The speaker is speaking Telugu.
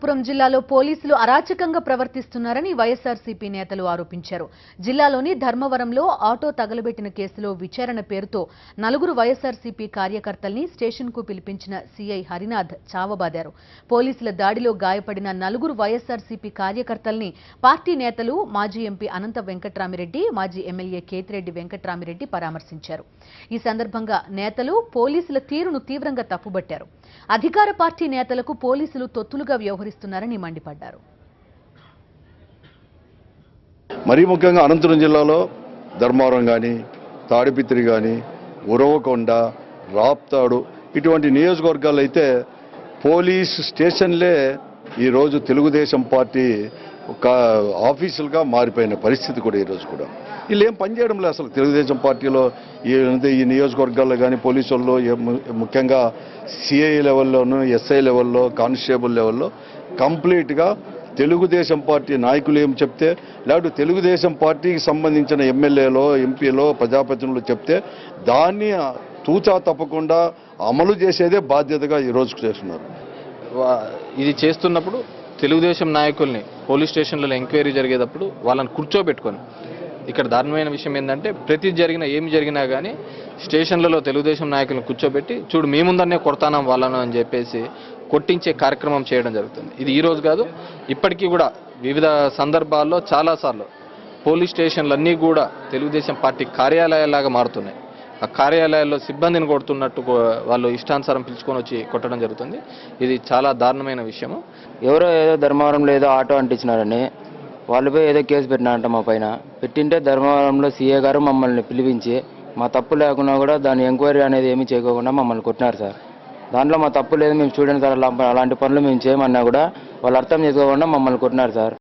పురం జిల్లాలో పోలీసులు అరాచకంగా ప్రవర్తిస్తున్నారని వైఎస్ఆర్సీపీ నేతలు ఆరోపించారు. జిల్లాలోని ధర్మవరంలో ఆటో తగలబెట్టిన కేసులో విచారణ పేరుతో నలుగురు వైఎస్ఆర్సీపీ కార్యకర్తల్ని స్టేషన్కు పిలిపించిన సీఐ హరినాథ్ చావబాదారు. పోలీసుల దాడిలో గాయపడిన నలుగురు వైఎస్ఆర్సీపీ కార్యకర్తల్ని పార్టీ నేతలు మాజీ ఎంపీ అనంత వెంకట్రామిరెడ్డి, మాజీ ఎమ్మెల్యే కేతిరెడ్డి వెంకట్రామిరెడ్డి పరామర్శించారు. ఈ సందర్భంగా నేతలు పోలీసుల తీరును తీవ్రంగా తప్పుబట్టారు. అధికార పార్టీ నేతలకు పోలీసులు తొత్తులుగా వ్యవహరిస్తున్నారని మండిపడ్డారు. మరీ ముఖ్యంగా అనంతపురం జిల్లాలో ధర్మవరం కానీ, తాడిపిత్రి కానీ, ఉరవకొండ, రాప్తాడు ఇటువంటి నియోజకవర్గాలు అయితే పోలీస్ స్టేషన్లే ఈరోజు తెలుగుదేశం పార్టీ ఒక ఆఫీసులుగా మారిపోయిన పరిస్థితి కూడా ఈరోజు కూడా వీళ్ళు ఏం పనిచేయడం లేదు. అసలు తెలుగుదేశం పార్టీలో ఈ నియోజకవర్గాల్లో కానీ పోలీసు వాళ్ళు ముఖ్యంగా సిఐ లెవెల్లోనూ, ఎస్ఐ లెవెల్లో, కానిస్టేబుల్ లెవెల్లో కంప్లీట్గా తెలుగుదేశం పార్టీ నాయకులు ఏం చెప్తే, లేకపోతే తెలుగుదేశం పార్టీకి సంబంధించిన ఎమ్మెల్యేలో, ఎంపీలో, ప్రజాప్రతినిధులు చెప్తే దాన్ని తూచా తప్పకుండా అమలు చేసేదే బాధ్యతగా ఈరోజు చేస్తున్నారు. ఇది చేస్తున్నప్పుడు తెలుగుదేశం నాయకుల్ని పోలీస్ స్టేషన్లలో ఎంక్వైరీ జరిగేటప్పుడు వాళ్ళని కూర్చోబెట్టుకొని, ఇక్కడ దారుణమైన విషయం ఏంటంటే ఏమి జరిగినా కానీ స్టేషన్లలో తెలుగుదేశం నాయకులను కూర్చోబెట్టి చూడు మీ ముందరనే కొడతానం వాళ్ళను అని చెప్పేసి కొట్టించే కార్యక్రమం చేయడం జరుగుతుంది. ఇది ఈ రోజు కాదు, ఇప్పటికీ కూడా వివిధ సందర్భాల్లో చాలాసార్లు పోలీస్ స్టేషన్లన్నీ కూడా తెలుగుదేశం పార్టీ కార్యాలయాలాగా మారుతున్నాయి. ఆ కార్యాలయాల్లో సిబ్బందిని కొడుతున్నట్టు వాళ్ళు ఇష్టానుసారం పిలుచుకొని వచ్చి కొట్టడం జరుగుతుంది. ఇది చాలా దారుణమైన విషయము. ఎవరో ఏదో ధర్మవరంలో ఏదో ఆటో అంటించినారని వాళ్ళపై ఏదో కేసు పెట్టినారంట. మా పైన పెట్టింటే ధర్మవరంలో సీఏ గారు మమ్మల్ని పిలిపించి మా తప్పు లేకున్నా కూడా దాని ఎంక్వైరీ అనేది ఏమీ చేయకుండా మమ్మల్ని కొట్టినారు సార్. దాంట్లో మా తప్పు లేదు, మేము స్టూడెంట్స్ అలాంటి పనులు మేము చేయమన్నా కూడా వాళ్ళు అర్థం చేసుకోకుండా మమ్మల్ని కొట్టినారు సార్.